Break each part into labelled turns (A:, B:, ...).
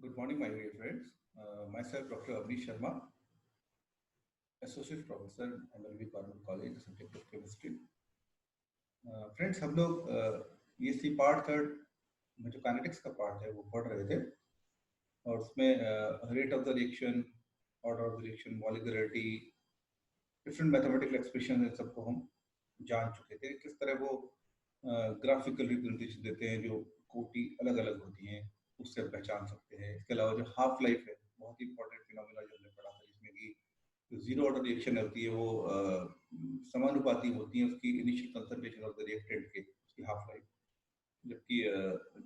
A: Good morning, my dear friends. Myself, Dr. Avnish Sharma, Associate Professor, MLB Government College, subject of Chemistry. Friends, हम लोग ESC part third में जो kinetics का part है वो पढ़ रहे थे और उसमें rate of the reaction, order of the reaction, molecularity, different mathematical expression इन सबको हम जान चुके थे। किस तरह वो ग्राफिकल रिप्रेजेंटेशन देते हैं, जो कोटि अलग अलग होती हैं उससे हम पहचान सकते हैं। इसके अलावा जो हाफ लाइफ है, बहुत ही इंपॉर्टेंट फिनोमिना जो हमने पढ़ा था, जिसमें कि जो जीरो ऑर्डर रिएक्शन होती है वो समानुपाती होती है उसकी initial concentration of the reactant के, उसकी हाफ लाइफ। जबकि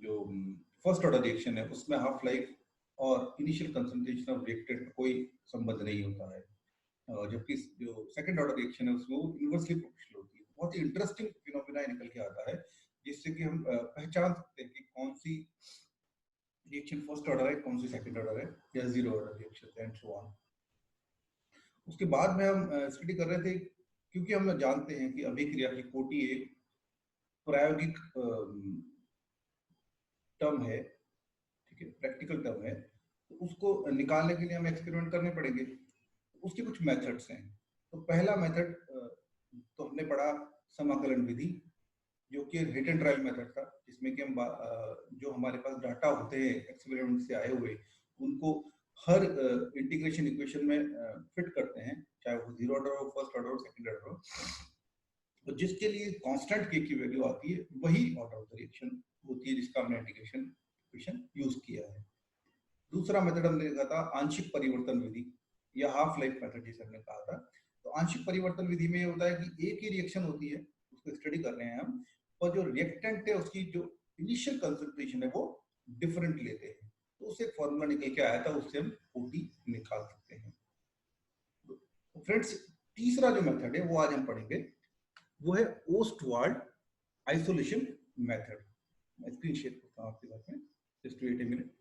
A: जो फर्स्ट ऑर्डर रिएक्शन है उसमें हाफ लाइफ और इनिशियल कंसंट्रेशन ऑफ रिएक्टेंट का कोई संबंध नहीं होता है, जबकि जो सेकंड ऑर्डर रिएक्शन है उसमें वो इनवर्सली प्रोपोर्शनल होती है। बहुत ही इंटरेस्टिंग फिनोमिना निकल के आता है, जिससे कि हम पहचान सकते हैं कि कौन सी रिएक्शन फर्स्ट ऑर्डर है, कौन सी सेकंड ऑर्डर है, या zero order reaction and so on. उसके बाद में हम स्टडी कर रहे थे, क्योंकि हम जानते हैं कि अभिक्रिया की कोटि एक प्रायोगिक टर्म है, ठीक है, प्रैक्टिकल टर्म है, तो उसको निकालने के लिए हमें एक्सपेरिमेंट करने पड़ेंगे। उसके कुछ मेथड्स हैं। तो पहला मेथड तो हमने पढ़ा समाकलन विधि, जो कि हिट एंड ट्रायल मेथड था, जिसमें कि हम जो हमारे पास डाटा होते हैं एक्सपेरिमेंट से आए हुए, उनको हर इंटीग्रेशन इक्वेशन में फिट करते हैं, चाहे वो जीरो ऑर्डर हो, फर्स्ट ऑर्डर हो, सेकंड ऑर्डर हो। तो जिसके लिए कांस्टेंट के की वैल्यू आती है वही ऑर्डर ऑफ द रिएक्शन होती है, जिसका हमने इंटीग्रेशन इक्वेशन यूज किया है। दूसरा मेथड हमने देखा था आंशिक परिवर्तन विधि या हाफ लाइफ मेथड, जिसे हमने कहा था। तो आंशिक परिवर्तन विधि में ये होता है कि एक ही रिएक्शन होती है, उसको स्टडी कर रहे हैं हम, और जो रिएक्टेंट है उसकी जो इनिशियल कंसंट्रेशन है वो डिफरेंट लेते हैं, तो उससे एक फॉर्मूला निकल के आया था, उससे हम कोटि निकाल सकते हैं। तो फ्रेंड्स, तीसरा जो मेथड है वो आज हम पढ़ेंगे, वो है ओस्टवाल्ड आइसोलेशन मेथड। मैं स्क्रीन शेयर करता हूं आपके साथ में, just wait a minute.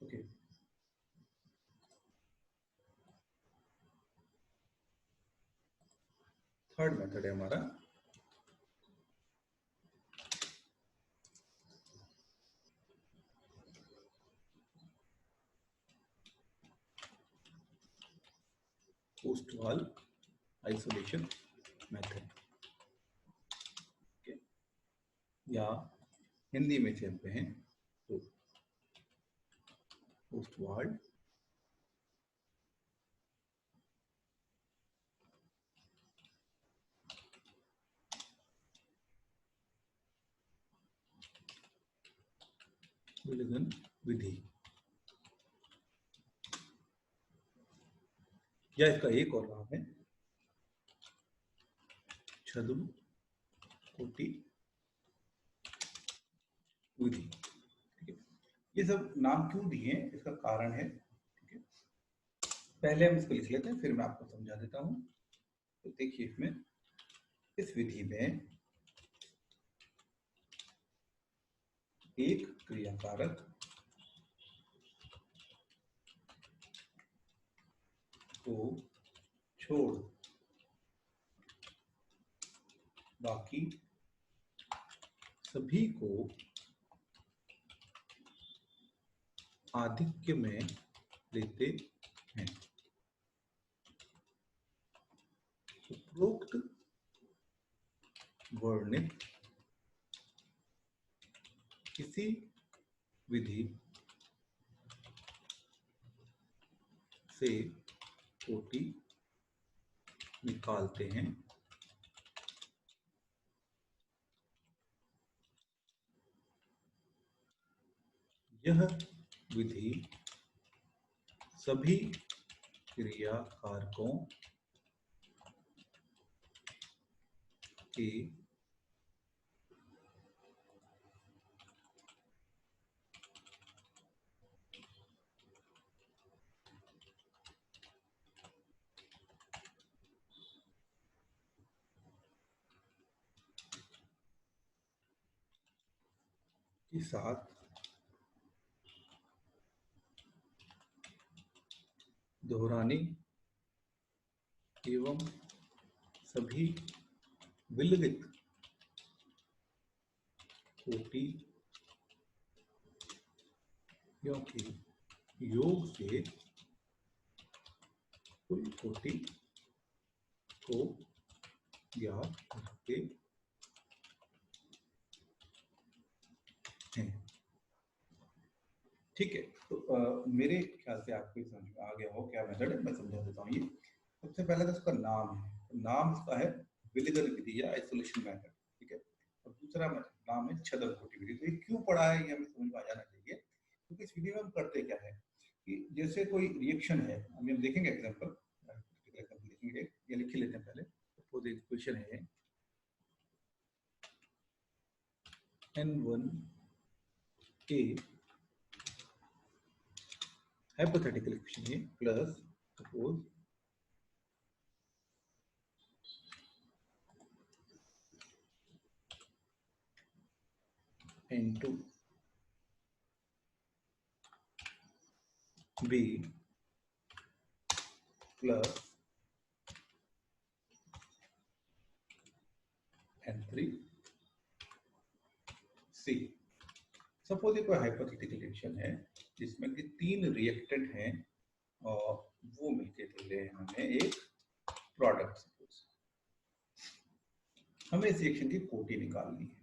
A: Okay, third method है हमारा ओस्टवाल्ड आइसोलेशन मेथड, या हिंदी में चलते हैं तो ओस्टवाल्ड विलयन विधि, या इसका एक और नाम है छद्म कोटि विधि। ठीक है, ये सब नाम क्यों दिए हैं, इसका कारण है। ठीक है, पहले हम इसको लिख लेते हैं, फिर मैं आपको समझा देता हूं। तो देखिए, इसमें इस विधि में एक क्रियाकारक को छोड़ बाकी सभी को आधिक्य में लेते हैं। उपरोक्त वर्णित किसी विधि से कोटि निकालते हैं। यह विधि सभी क्रिया कारकों के के साथ दोहरानी एवं सभी विलगित कोटि के योग से कुल कोटि को ज्ञात करते हैं। ठीक है, तो मेरे ख्याल से आपको समझ में आ गया हो क्या मेथड है, मैं समझा देता हूँ। ये सबसे पहले तो उसका नाम है, तो नाम उसका है विलगन विधि या आइसोलेशन मेथड, ठीक है। और दूसरा नाम है छद्म कोटि विधि। तो ये क्यों पढ़ा है ये हमें समझ में आ जाना चाहिए, क्योंकि इस विधि में हम करते क्या है कि जैसे कोई रिएक्शन है, अभी हम देखेंगे एग्जाम्पल लिखेंगे, ये लिख लेते हैं पहले। सपोज इक्वेशन है N1A hypothetical equation है plus suppose N2B plus N3C। Suppose ये कोई हाइपोथेटिकल रिएक्शन है जिसमें कि 3 रिएक्टेंट हैं और वो मिलके दे रहे हैं हमें एक प्रोडक्ट। सपोज हमें इस रिएक्शन की कोटि निकालनी है।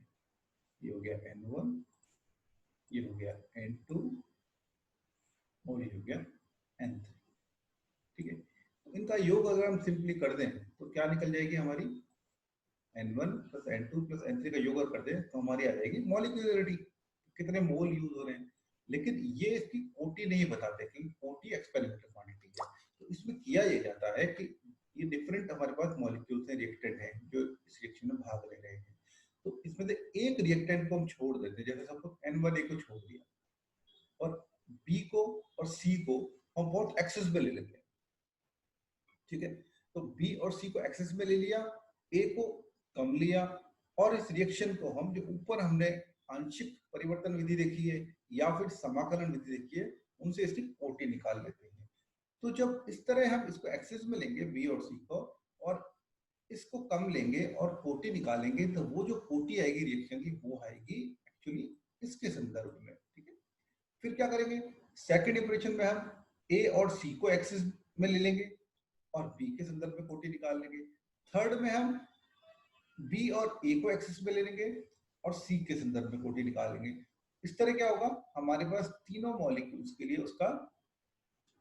A: ये हो गया N1, ये हो गया N2 और ये हो गया N3, ठीक है। तो इनका योग अगर हम सिंपली कर दें तो क्या निकल जाएगी हमारी, N1 plus N2 plus N3 का योग अगर कर दें तो हमारी आ जाएगी मॉलिक्यूलरिटी, कितने मोल यूज हो रहे हैं। लेकिन ये इसकी कोटि नहीं बताते क्योंकि कोटि एक्सपेरिमेंटल क्वांटिटी है। तो इसमें किया ये जाता है कि ये डिफरेंट हमारे पास मॉलिक्यूल्स हैं, रिएक्टेंट हैं जो इस रिएक्शन में भाग ले रहे हैं। तो इसमें से एक रिएक्टेंट को हम छोड़ देते हैं, जैसे सपोज N1A को छोड़ दिया और B को और C को हम बहुत एक्सेस में ले लेते हैं, ठीक है। तो B और C को एक्सेस में ले लिया, A को कम लिया, और इस रिएक्शन को हम जो ऊपर हमने आंशिक परिवर्तन विधि देखी है या फिर समाकलन विधि देखी है उनसे इसकी कोटि निकाल लेते हैं। तो जब इस तरह हम इसको एक्सेस में लेंगे B और C को और इसको कम लेंगे और कोटि निकालेंगे, तो वो जो कोटि आएगी रिएक्शन की वो आएगी एक्चुअली इसके संदर्भ में, ठीक है। फिर क्या करेंगे, सेकंड इक्वेशन में हम A और C को एक्सेस में ले लेंगे और B के संदर्भ में कोटि निकाल लेंगे। थर्ड में हम B और A को एक्सेस में ले लेंगे और C के संदर्भ में कोटि निकालेंगे। इस तरह क्या होगा, हमारे पास तीनों मॉलिक्यूल्स के लिए उसका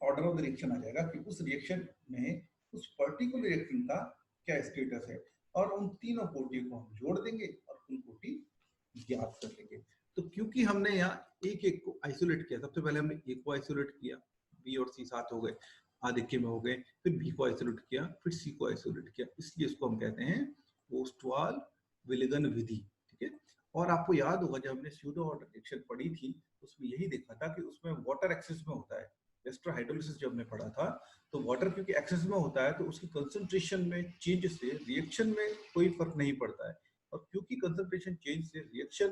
A: ऑर्डर ऑफ द रिएक्शन आ जाएगा कि उस रिएक्शन में उस पर्टिकुलर रिएक्शन का क्या स्टेटस है, और उन तीनों कोटि को हम जोड़ देंगे और कुल कोटि ज्ञात कर लेंगे। तो क्योंकि हमने यहाँ एक एक को आइसोलेट किया, सबसे पहले हमने A को आइसोलेट किया, B और C साथ हो गए, आधिक्य में हो गए, फिर B को आइसोलेट किया, फिर C को आइसोलेट किया, इसलिए इसको हम कहते हैं ओस्टवाल विलगन विधि, ठीक है। और आपको याद होगा जब हमने स्यूडो वाटर रिएक्शन पढ़ी थी उसमें यही देखा था कि उसमें वाटर एक्सेस में होता है। एस्टर हाइड्रोलिसिस जब हमने पढ़ा था तो वाटर क्योंकि एक्सेस में होता है तो उसकी कंसंट्रेशन में चेंज से रिएक्शन में कोई फर्क नहीं पड़ता है, और क्योंकि कंसंट्रेशन चेंज से रिएक्शन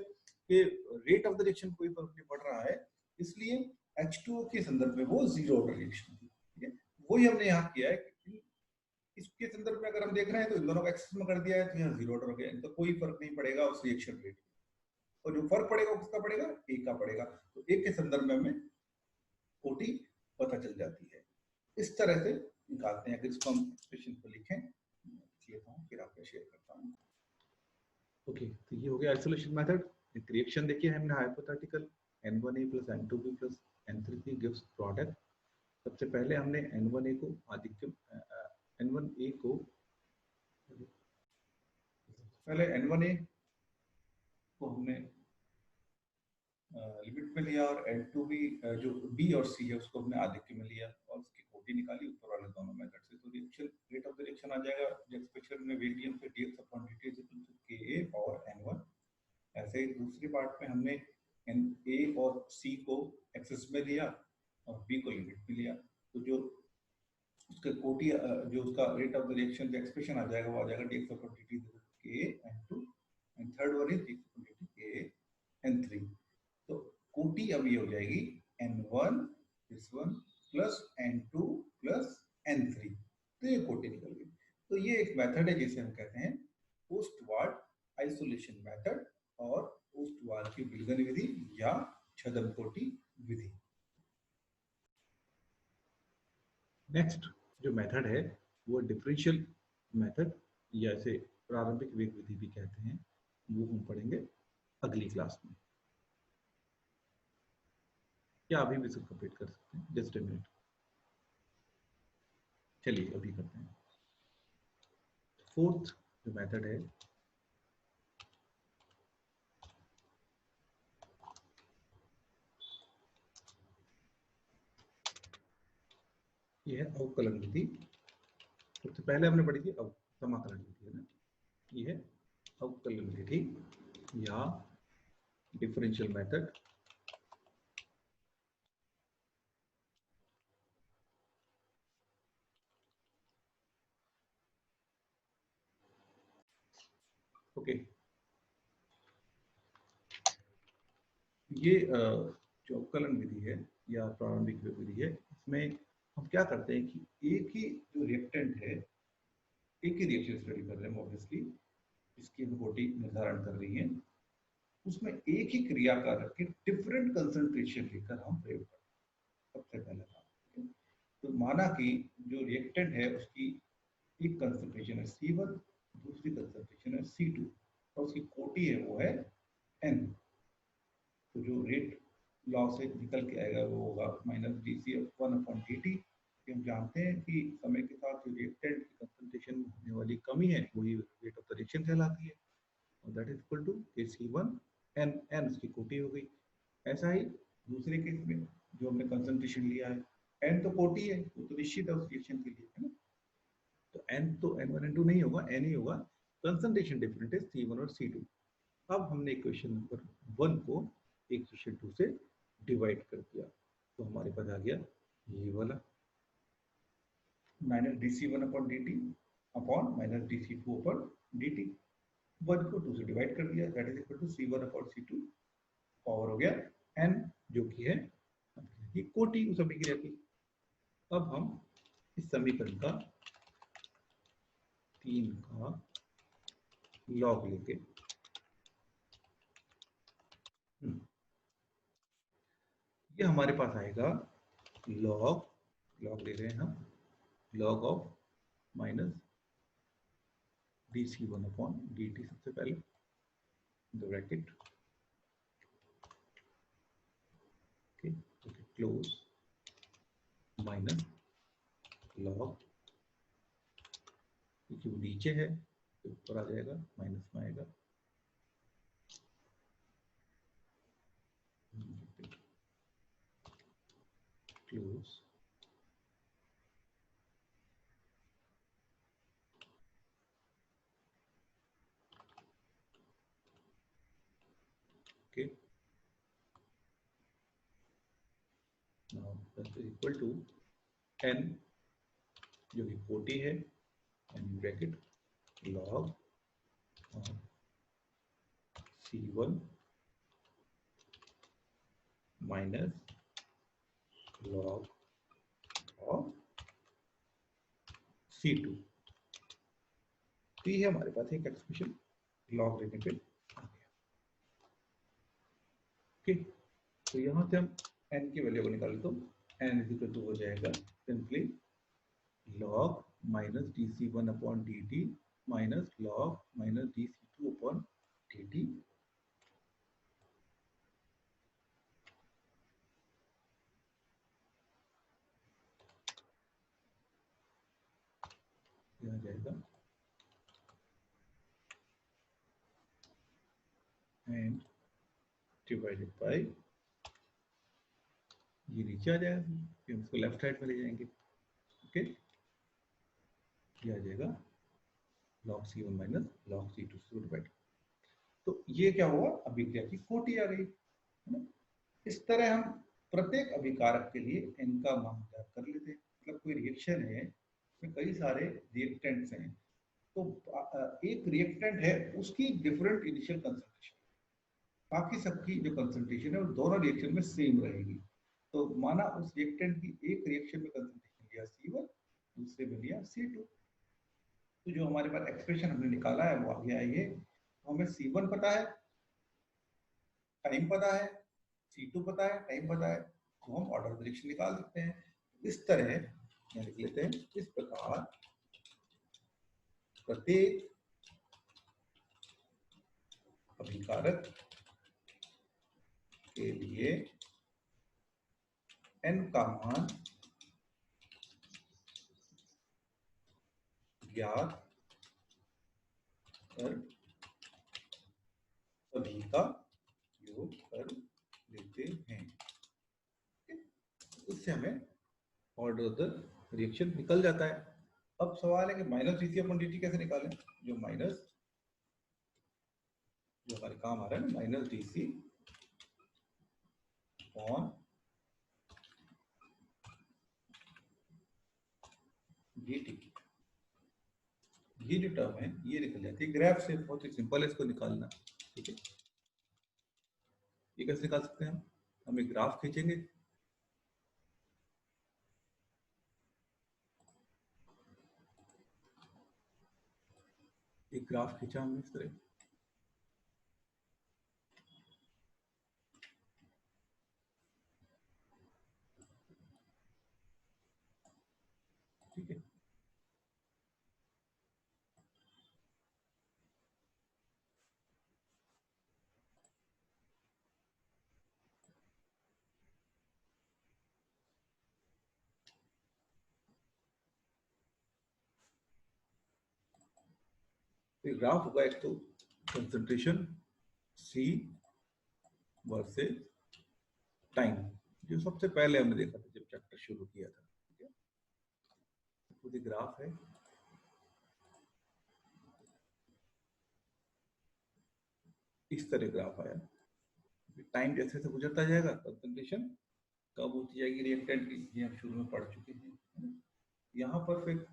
A: के रेट ऑफ द रिएक्शन कोई फर्क नहीं पड़ रहा है, इसलिए H2O के संदर्भ में वो जीरो ऑर्डर रिएक्शन थी, ठीक है। वही हमने यहाँ किया है कि इसके संदर्भ में अगर हम देख रहे हैं तो इन दोनों को एक्सेस में कर दिया है तो यहाँ जीरो ऑर्डर हो गया, इनका कोई फर्क नहीं पड़ेगा उस रिएक्शन रेट, और जो फर्क पड़ेगा किसका पड़ेगा, ए का पड़ेगा। तो एक के संदर्भ में हमें कोटि पता चल जाती है। इस तरह से निकालते हैं। अगर इसको हम एक्सप्रेशन को लिखें, लेता हूँ फिर आपको शेयर करता हूँ। ओके, तो ये हो गया आइसोलेशन मेथड। एक रिएक्शन देखिए हमने hypothetical N1A plus N2B plus N3C gives product. सबसे पहले हमने N1A को आधिक्य N1A को पहले N1A को हमने लिमिट में लिया और N2B जो B और C है उसको हमने आधिक्य में लिया और उसकी कोटि निकाली ऊपर वाले दोनों मेथड से। तो reaction rate of the reaction आ जाएगा एक्सप्रेशन में वेरिएंस पे dx upon dt is equal to Ka और N1। ऐसे ही दूसरी पार्ट में हमने A और C को एक्सेस में लिया और B को लिमिट में लिया। तो जो उसका कोटि जो उसका रेट ऑफ द रिएक्शन जो एक्सप्रेशन आ जाएगा वो आ जाएगा dx upon dt is equal to Ka N2 and third one is dx upon dt Ka N3। तो कोटि अब ये हो जाएगी N1 this one plus N2 plus ये एक मेथड है जिसे हम कहते हैं पोस्ट वार्ड आइसोलेशन मेथड और पोस्ट वार्ड की विलगन विधि या छद्मकोटि विधि। नेक्स्ट जो मेथड है वो डिफरेंशियल मेथड या इसे प्रारंभिक वेग विधि भी कहते हैं, वो हम पढ़ेंगे अगली क्लास में। क्या अभी भी इसको कंप्लीट कर सकते हैं? जस्ट अ मिनट, चलिए अभी करते हैं। फोर्थ जो मेथड है ये है अवकलन विधि। सबसे पहले हमने पढ़ी थी समाकलन विधि, है ना। ये है अवकलन विधि या डिफरेंशियल मेथड। ओके, ये जो अवकलन विधि है या प्रारंभिक विधि है, इसमें हम क्या करते हैं कि एक ही जो रिएक्टेंट है, एक ही रिएक्शन स्टडी कर रहे हैं ऑब्वियसली, इसकी हम कोटि निर्धारण कर रही है, उसमें एक ही क्रिया का रख के डिफरेंट कंसंट्रेशन लेकर हम प्रयोग करते हैं। सबसे पहला काम, तो माना कि जो रिएक्टेंट है उसकी एक कंसंट्रेशन है C1, दूसरी कंसंट्रेशन है C2 और उसकी कोटि है वो है N। तो जो रेट लॉ से निकल के आएगा वो होगा -dc/1/dt। हम जानते हैं कि समय के साथ जो रिएक्टेंट की कंसंट्रेशन में होने वाली कमी है वही रेट ऑफ द रिएक्शन कहलाती है, और that is equal to Kc1 n, n उसकी कोटि हो गई। ऐसा ही दूसरे केस में जो हमने कंसंट्रेशन लिया है, n तो कोटि है, वो तो निश्चित है उस रिएक्शन के लिए, है ना। तो n तो n1 n2 नहीं होगा, n ही होगा। कंसंट्रेशन डिफरेंट है C1 और C2। अब हमने इक्वेशन नंबर 1 को इक्वेशन 2 से डिवाइड कर दिया, तो हमारे पास आ गया ये वाला -dc1/dt अपॉन -dc2/dt। 1 को 2 से डिवाइड कर दिया, that is equal to C1/C2 power हो गया n, जो कि है ये कोटि उस अभिक्रिया की। अब हम इस समीकरण का 3 का लॉग लेके ये हमारे पास आएगा लॉग ले रहे हैं हम, लॉग ऑफ माइनस dc1/dt सबसे पहले bracket, okay, close, minus log, क्योंकि वो नीचे है तो ऊपर आ जाएगा, माइनस में आएगा, close, okay, now that is equal to n जो कि कोटि है, n bracket log C1 minus log of C2। तो ये हमारे पास एक एक्सप्रेशन लॉग लेने पे आ गया। ओके, तो यहाँ से हम n की वैल्यू को निकालें तो n इज इक्वल टू हो जाएगा simply log minus dc1/dt minus log minus dc2/dt। आ जाएगा एंड डिवाइडेड बाय, ये नीचे आ जाएगा, फिर हम इसको लेफ्ट साइड में ले जाएंगे। ओके, ये आ जाएगा log C1 minus log C2 से डिवाइड। तो ये क्या हुआ, अभिक्रिया की कोटि आ गई, है ना। इस तरह हम प्रत्येक अभिकारक के लिए n का मान ज्ञात कर लेते हैं। मतलब कोई रिएक्शन है उसमें कई सारे रिएक्टेंट्स हैं, तो एक रिएक्टेंट है उसकी डिफरेंट इनिशियल कंसंट्रेशन, बाकी सबकी जो कंसंट्रेशन है वो दोनों रिएक्शन में सेम रहेगी। तो माना उस रिएक्टेंट की एक रिएक्शन में कंसंट्रेशन लिया C1, दूसरे में लिया C2, तो जो हमारे पास एक्सप्रेशन हमने निकाला है वो आ गया है ये। तो हमें C1 पता है, टाइम पता है, C2 पता है, टाइम पता है, तो हम ऑर्डर प्रेडिक्शन निकाल सकते हैं। इस तरह लिख लेते हैं, इस प्रकार प्रत्येक अभिकारक के लिए n का मान ज्ञात कर सभी का योग कर लेते हैं। उससे हमें ऑर्डर ऑफ द रिएक्शन निकल जाता है। अब सवाल है कि माइनस डीसी अपन dt कैसे निकालें। जो हमारे काम आ रहा है ना, माइनस डीसी ऑन dt, ये जो टर्म है ये निकल जाती है ग्राफ से। बहुत ही सिंपल है इसको निकालना, ठीक है। ये कैसे निकाल सकते हैं हम एक ग्राफ खींचेंगे, एक ग्राफ खींचा हमने इस तरह, ठीक है। तो ग्राफ होगा एक तो कंसंट्रेशन C वर्सेस टाइम, जो सबसे पहले हमने देखा था जब चैप्टर शुरू किया था, ठीक है। तो ग्राफ है, इस तरह ग्राफ आया। टाइम जैसे से गुजरता जाएगा कंसंट्रेशन कब होती जाएगी रिएक्टेंट की, ये हम शुरू में पढ़ चुके हैं। यहाँ पर फिर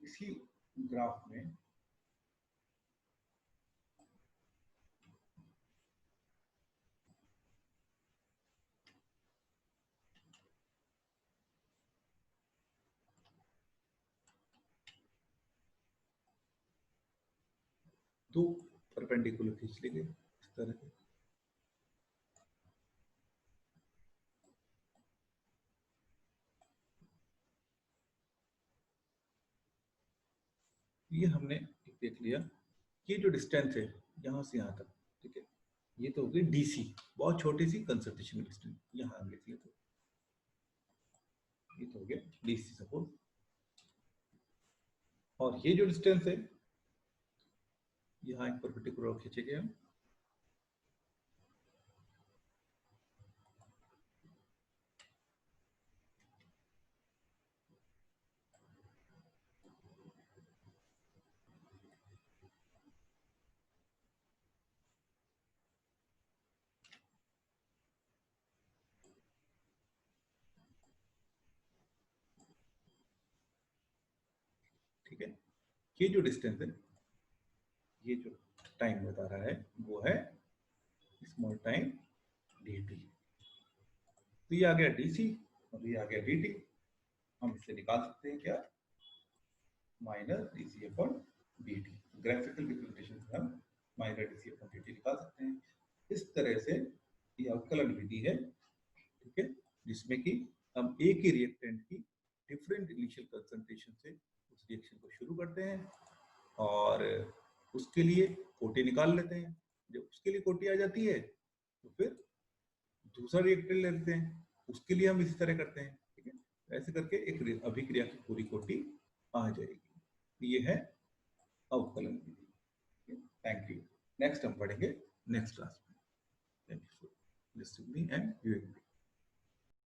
A: इसी ग्राफ में दो परपेंडिकुलर खींच लेंगे इस तरह से। ये हमने देख लिया, ये जो डिस्टेंस है यहाँ से यहाँ तक, ठीक है, ये तो होगी डीसी, बहुत छोटी सी कंसंट्रेशन डिस्टेंस, यहाँ हम लिख लेते, ये तो हो गया डीसी सपोज। और ये जो डिस्टेंस है यहाँ एक परपेंडिकुलर खींचेंगे हम, ठीक है। ये जो डिस्टेंस है, ये जो टाइम बता रहा है वो है स्मॉल टाइम dt। तो ये आ गया dc और ये आ गया dt। हम इसे निकाल सकते हैं क्या, minus dc upon dt। Graphical representation से हम माइनस dc अपॉन dt निकाल सकते हैं। इस तरह से ये अवकलन विधि है, ठीक है, जिसमें कि हम एक ही रिएक्टेंट की डिफरेंट इनिशियल कंसंट्रेशन से उस रिएक्शन को शुरू करते हैं और उसके लिए कोटि निकाल लेते हैं। जब उसके लिए कोटि आ जाती है तो फिर दूसरा रिएक्टर ले लेते हैं, उसके लिए हम इसी तरह करते हैं, ठीक है। ऐसे करके एक अभिक्रिया की पूरी कोटि आ जाएगी। ये है अवकलन विधि। Thank you. नेक्स्ट हम पढ़ेंगे नेक्स्ट क्लास में। Thank you for listening and viewing.